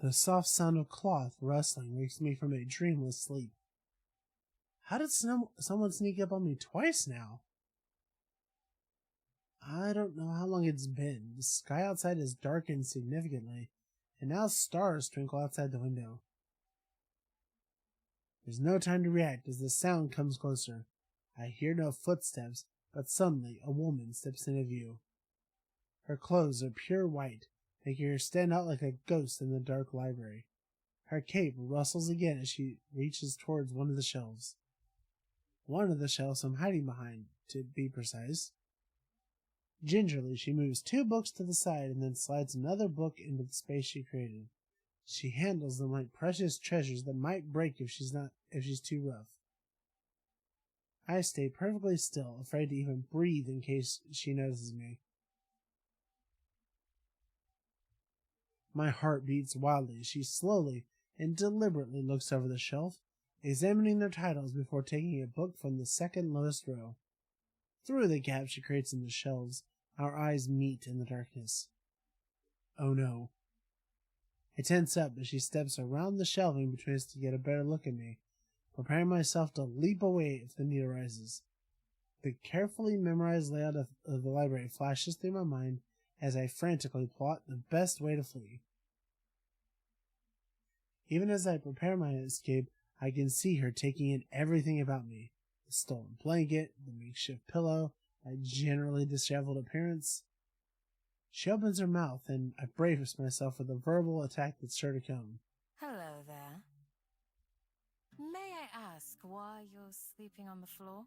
The soft sound of cloth rustling wakes me from a dreamless sleep. How did someone sneak up on me twice now? I don't know how long it's been. The sky outside has darkened significantly, and now stars twinkle outside the window. There's no time to react as the sound comes closer. I hear no footsteps, but suddenly a woman steps into view. Her clothes are pure white, making her stand out like a ghost in the dark library. Her cape rustles again as she reaches towards one of the shelves. One of the shelves I'm hiding behind, to be precise. Gingerly, she moves 2 books to the side and then slides another book into the space she created. She handles them like precious treasures that might break if she's too rough. I stay perfectly still, afraid to even breathe in case she notices me. My heart beats wildly as she slowly and deliberately looks over the shelf, examining their titles before taking a book from the second lowest row. Through the gap she creates in the shelves, our eyes meet in the darkness. Oh no. I tense up as she steps around the shelving between us to get a better look at me, preparing myself to leap away if the need arises. The carefully memorized layout of the library flashes through my mind as I frantically plot the best way to flee. Even as I prepare my escape, I can see her taking in everything about me. The stolen blanket, the makeshift pillow, my generally disheveled appearance. She opens her mouth, and I brace myself for the verbal attack that's sure to come. Hello there. May I ask why you're sleeping on the floor?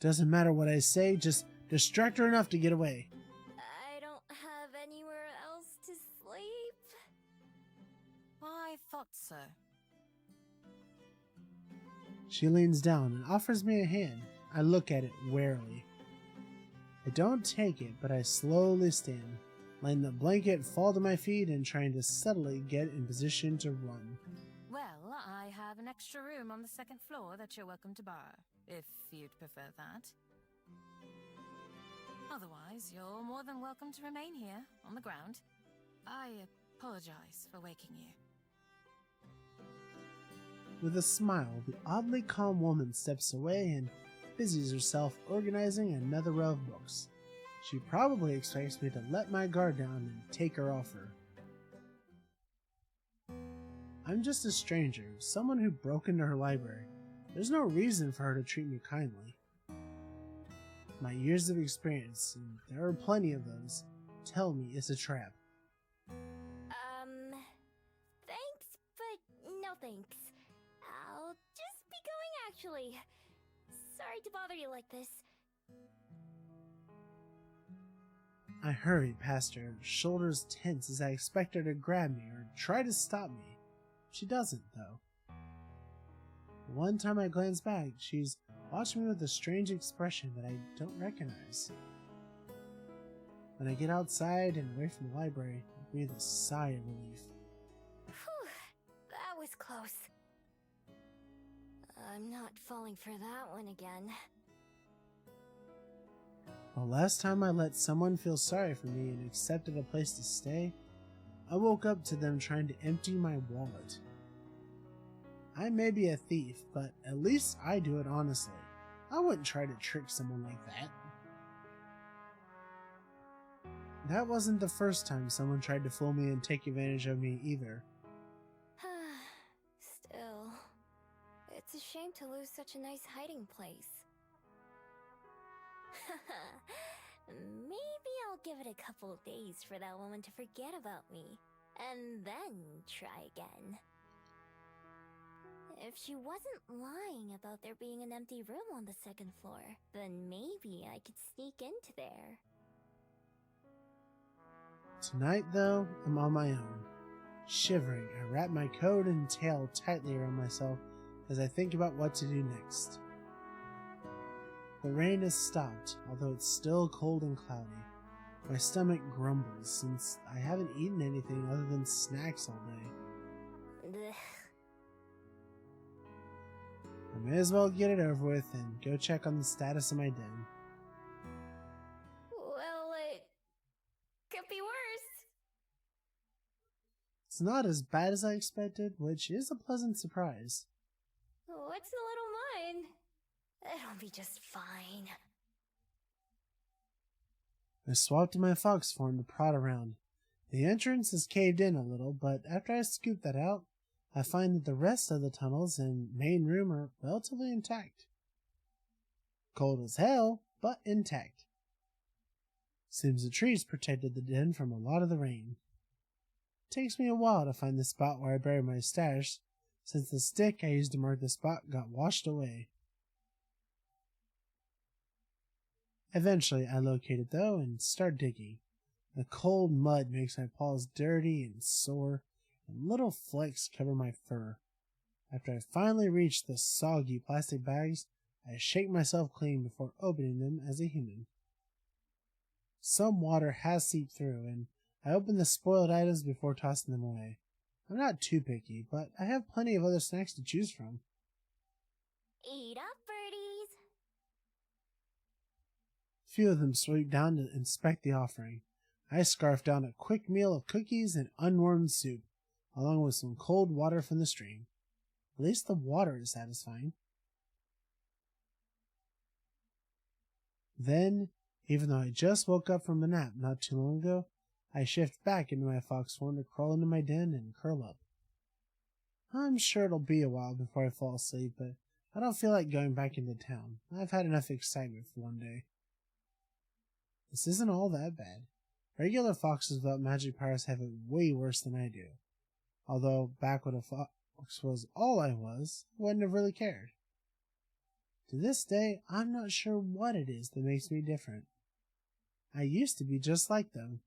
Doesn't matter what I say, just distract her enough to get away. I don't have anywhere else to sleep. I thought so. She leans down and offers me a hand. I look at it warily. I don't take it, but I slowly stand, letting the blanket fall to my feet and trying to subtly get in position to run. Well, I have an extra room on the 2nd floor that you're welcome to borrow, if you'd prefer that. Otherwise, you're more than welcome to remain here, on the ground. I apologize for waking you. With a smile, the oddly calm woman steps away and busies herself organizing another row of books. She probably expects me to let my guard down and take her offer. I'm just a stranger, someone who broke into her library. There's no reason for her to treat me kindly. My years of experience, and there are plenty of those, tell me it's a trap. Thanks, but no thanks. I'll just be going, actually. Sorry to bother you like this. I hurried past her, shoulders tense as I expect her to grab me or try to stop me. She doesn't, though. One time I glance back, she's watching me with a strange expression that I don't recognize. When I get outside and away from the library, I breathe a sigh of relief. Whew, that was close. I'm not falling for that one again. The last time I let someone feel sorry for me and accepted a place to stay, I woke up to them trying to empty my wallet. I may be a thief, but at least I do it honestly. I wouldn't try to trick someone like that. That wasn't the first time someone tried to fool me and take advantage of me either. Still, it's a shame to lose such a nice hiding place. Maybe I'll give it a couple days for that woman to forget about me, and then try again. If she wasn't lying about there being an empty room on the 2nd floor, then maybe I could sneak into there. Tonight, though, I'm on my own. Shivering, I wrap my coat and tail tightly around myself as I think about what to do next. The rain has stopped, although it's still cold and cloudy. My stomach grumbles since I haven't eaten anything other than snacks all day. Ugh. I may as well get it over with and go check on the status of my den. Well, not as bad as I expected, which is a pleasant surprise. What's a little mine? It'll be just fine. I swapped my fox form to prod around. The entrance is caved in a little, but after I scoop that out, I find that the rest of the tunnels and main room are relatively intact. Cold as hell, but intact. Seems the trees protected the den from a lot of the rain. Takes me a while to find the spot where I buried my stash, since the stick I used to mark the spot got washed away. Eventually I locate it though and start digging. The cold mud makes my paws dirty and sore, and little flecks cover my fur. After I finally reach the soggy plastic bags, I shake myself clean before opening them as a human. Some water has seeped through, and I open the spoiled items before tossing them away. I'm not too picky, but I have plenty of other snacks to choose from. Eat up, birdies! Few of them swoop down to inspect the offering. I scarf down a quick meal of cookies and unwarmed soup, along with some cold water from the stream. At least the water is satisfying. Then, even though I just woke up from a nap not too long ago, I shift back into my fox form to crawl into my den and curl up. I'm sure it'll be a while before I fall asleep, but I don't feel like going back into town. I've had enough excitement for one day. This isn't all that bad. Regular foxes without magic powers have it way worse than I do. Although, back when a fox was all I was, I wouldn't have really cared. To this day, I'm not sure what it is that makes me different. I used to be just like them.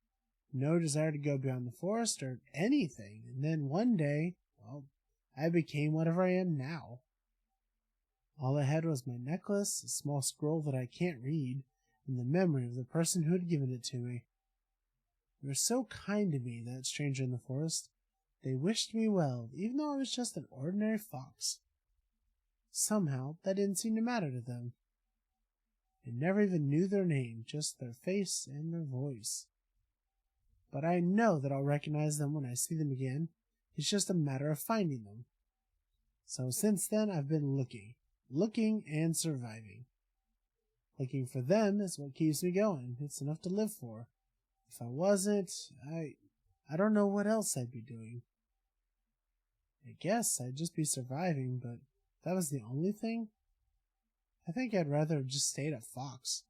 No desire to go beyond the forest or anything, and then one day, well, I became whatever I am now. All I had was my necklace, a small scroll that I can't read, and the memory of the person who had given it to me. They were so kind to me, that stranger in the forest. They wished me well, even though I was just an ordinary fox. Somehow, that didn't seem to matter to them. I never even knew their name, just their face and their voice. But I know that I'll recognize them when I see them again. It's just a matter of finding them. So since then, I've been looking and surviving. Looking for them is what keeps me going. It's enough to live for. If I wasn't, I don't know what else I'd be doing. I guess I'd just be surviving, but if that was the only thing, I think I'd rather have just stayed a fox.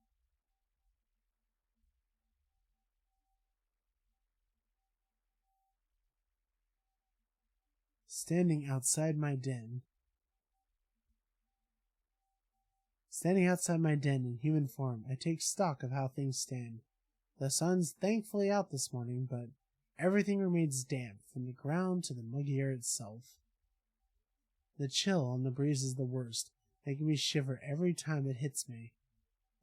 Standing outside my den in human form, I take stock of how things stand. The sun's thankfully out this morning, but everything remains damp from the ground to the muggy air itself. The chill on the breeze is the worst, making me shiver every time it hits me.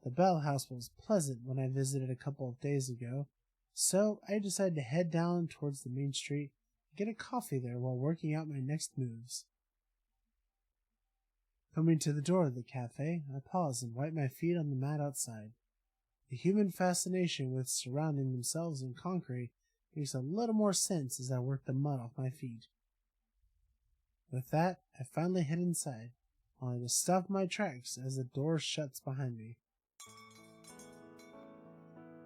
The Bell House was pleasant when I visited a couple of days ago, so I decided to head down towards the main street and get a coffee there while working out my next moves. Coming to the door of the cafe, I pause and wipe my feet on the mat outside. The human fascination with surrounding themselves in concrete makes a little more sense as I work the mud off my feet. With that, I finally head inside, only to stop my tracks as the door shuts behind me.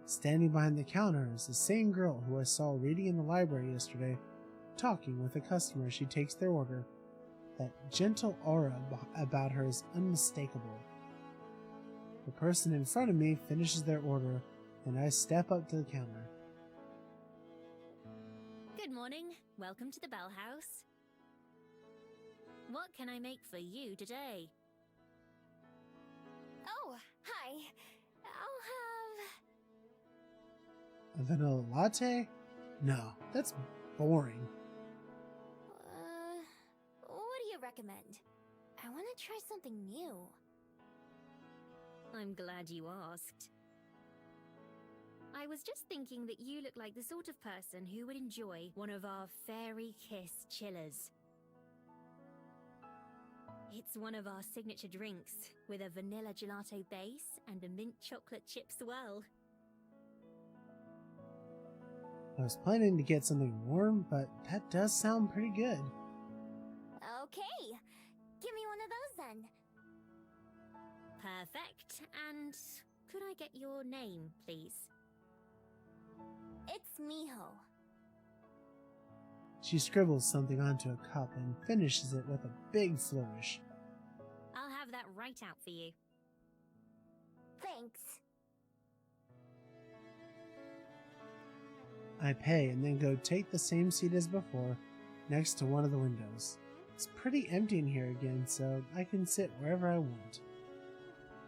Standing behind the counter is the same girl who I saw reading in the library yesterday, talking with a customer as she takes their order. That gentle aura about her is unmistakable. The person in front of me finishes their order, and I step up to the counter. Good morning. Welcome to the Bell House. What can I make for you today? Oh, hi. I'll have... A vanilla latte? No, that's boring. What do you recommend? I want to try something new. I'm glad you asked. I was just thinking that you look like the sort of person who would enjoy one of our Fairy Kiss chillers. It's one of our signature drinks, with a vanilla gelato base and a mint chocolate chip swirl. I was planning to get something warm, but that does sound pretty good. Okay, give me one of those then. Perfect. And could I get your name, please? It's Miho. She scribbles something onto a cup and finishes it with a big flourish. I'll have that right out for you. Thanks. I pay and then go take the same seat as before, next to one of the windows. It's pretty empty in here again, so I can sit wherever I want.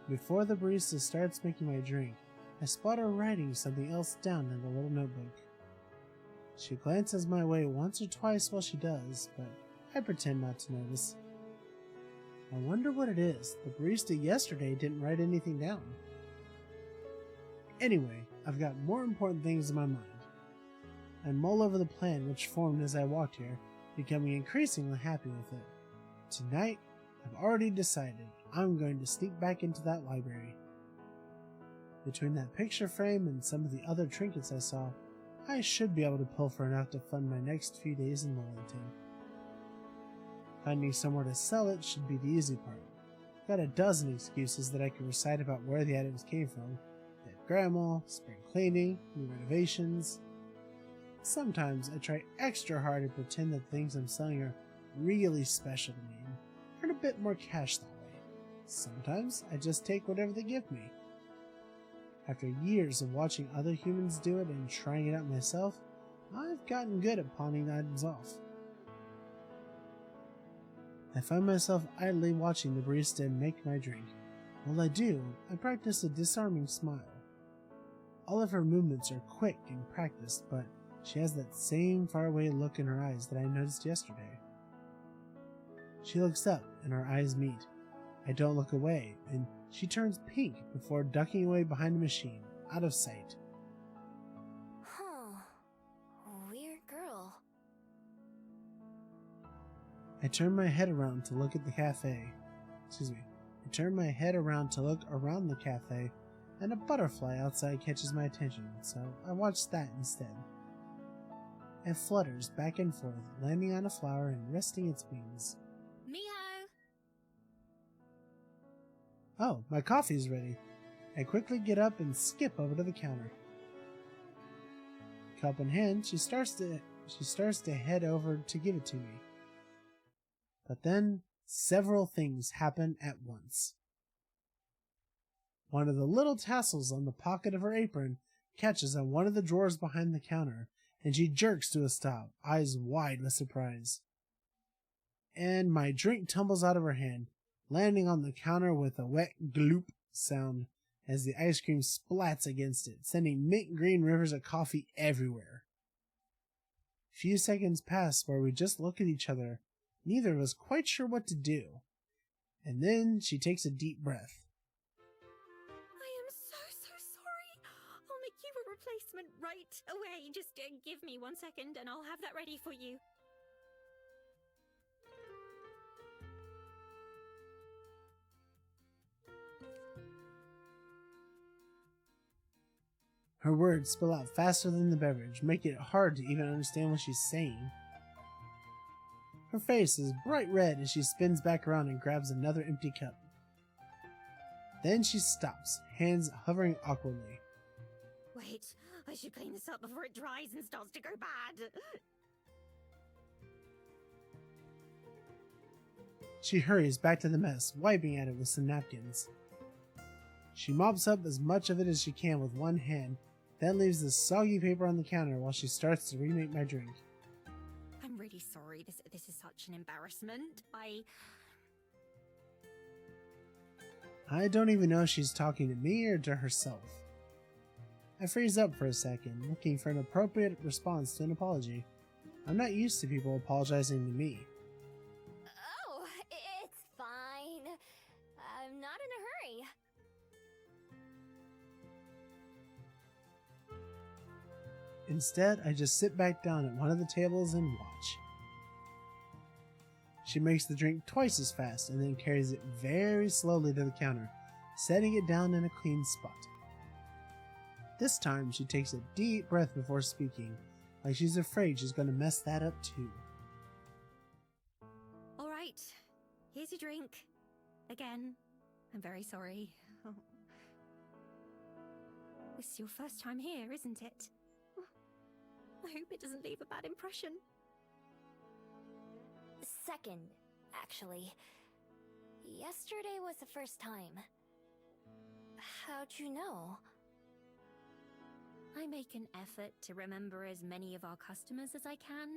Before the barista starts making my drink, I spot her writing something else down in the little notebook. She glances my way once or twice while she does, but I pretend not to notice. I wonder what it is. The barista yesterday didn't write anything down. Anyway, I've got more important things in my mind. I mull over the plan which formed as I walked here, becoming increasingly happy with it. Tonight, I've already decided I'm going to sneak back into that library. Between that picture frame and some of the other trinkets I saw, I should be able to pull for enough to fund my next few days in Wellington. Finding somewhere to sell it should be the easy part. Got a dozen excuses that I can recite about where the items came from. Dead grandma, spring cleaning, new renovations. Sometimes I try extra hard to pretend that things I'm selling are really special to me and earn a bit more cash that way. Sometimes I just take whatever they give me. After years of watching other humans do it and trying it out myself, I've gotten good at pawning items off. I find myself idly watching the barista make my drink. While I do, I practice a disarming smile. All of her movements are quick and practiced, but she has that same faraway look in her eyes that I noticed yesterday. She looks up and our eyes meet. I don't look away, and she turns pink before ducking away behind a machine, out of sight. Huh. Weird girl. I turn my head around to look at the cafe. I turn my head around to look around the cafe, and a butterfly outside catches my attention, so I watch that instead. It flutters back and forth, landing on a flower and resting its wings. Miho! Oh, my coffee's ready. I quickly get up and skip over to the counter. Cup in hand, she starts to head over to give it to me. But then several things happen at once. One of the little tassels on the pocket of her apron catches on one of the drawers behind the counter, and she jerks to a stop, eyes wide with surprise. And my drink tumbles out of her hand, landing on the counter with a wet gloop sound as the ice cream splats against it, sending mint green rivers of coffee everywhere. Few seconds pass where we just look at each other, neither of us quite sure what to do. And then she takes a deep breath. I am so sorry. I'll make you a replacement right away. Just give me 1 second and I'll have that ready for you. Her words spill out faster than the beverage, making it hard to even understand what she's saying. Her face is bright red as she spins back around and grabs another empty cup. Then she stops, hands hovering awkwardly. Wait, I should clean this up before it dries and starts to go bad. She hurries back to the mess, wiping at it with some napkins. She mops up as much of it as she can with one hand, then leaves the soggy paper on the counter while she starts to remake my drink. I'm really sorry. This is such an embarrassment. I don't even know if she's talking to me or to herself. I freeze up for a second, looking for an appropriate response to an apology. I'm not used to people apologizing to me. Oh, it's fine. I'm not in a hurry. Instead, I just sit back down at one of the tables and watch. She makes the drink twice as fast and then carries it very slowly to the counter, setting it down in a clean spot. This time, she takes a deep breath before speaking, like she's afraid she's gonna mess that up too. All right, here's your drink. Again, I'm very sorry. Oh. This is your first time here, isn't it? I hope it doesn't leave a bad impression. Second, actually. Yesterday was the first time. How'd you know? I make an effort to remember as many of our customers as I can,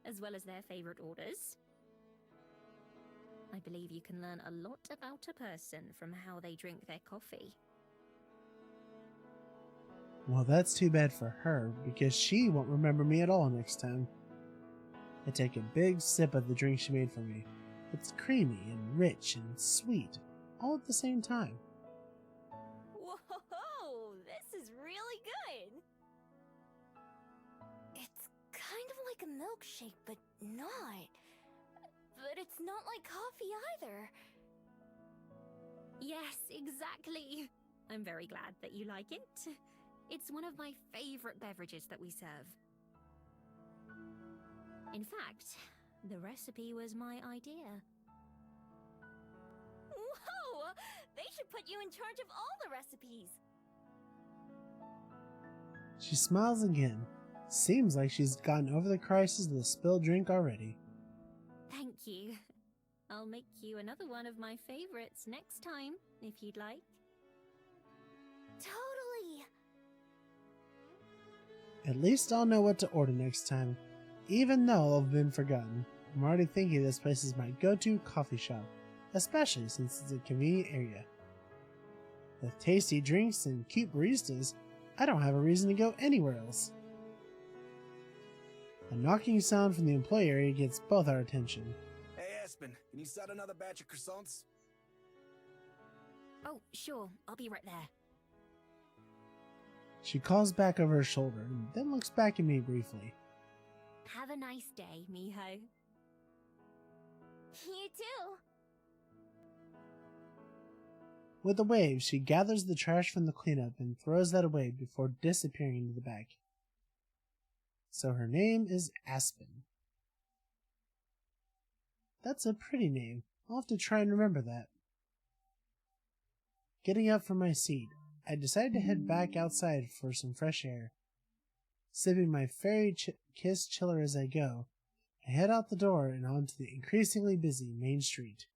as well as their favorite orders. I believe you can learn a lot about a person from how they drink their coffee. Well, that's too bad for her, because she won't remember me at all next time. I take a big sip of the drink she made for me. It's creamy and rich and sweet, all at the same time. Whoa, this is really good! It's kind of like a milkshake, but not. But it's not like coffee either. Yes, exactly. I'm very glad that you like it. It's one of my favorite beverages that we serve. In fact, the recipe was my idea. Whoa! They should put you in charge of all the recipes! She smiles again. Seems like she's gotten over the crisis of the spilled drink already. Thank you. I'll make you another one of my favorites next time, if you'd like. Totally! At least I'll know what to order next time, even though I'll have been forgotten. I'm already thinking this place is my go-to coffee shop, especially since it's a convenient area. With tasty drinks and cute baristas, I don't have a reason to go anywhere else. A knocking sound from the employee area gets both our attention. Hey, Aspen, can you set another batch of croissants? Oh, sure. I'll be right there. She calls back over her shoulder and then looks back at me briefly. Have a nice day, Miho. You too! With a wave, she gathers the trash from the cleanup and throws that away before disappearing into the back. So her name is Aspen. That's a pretty name. I'll have to try and remember that. Getting up from my seat, I decide to head back outside for some fresh air. Sipping my fairy kiss chiller as I go, I head out the door and onto the increasingly busy main street.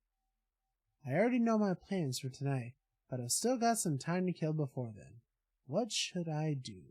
I already know my plans for tonight, but I've still got some time to kill before then. What should I do?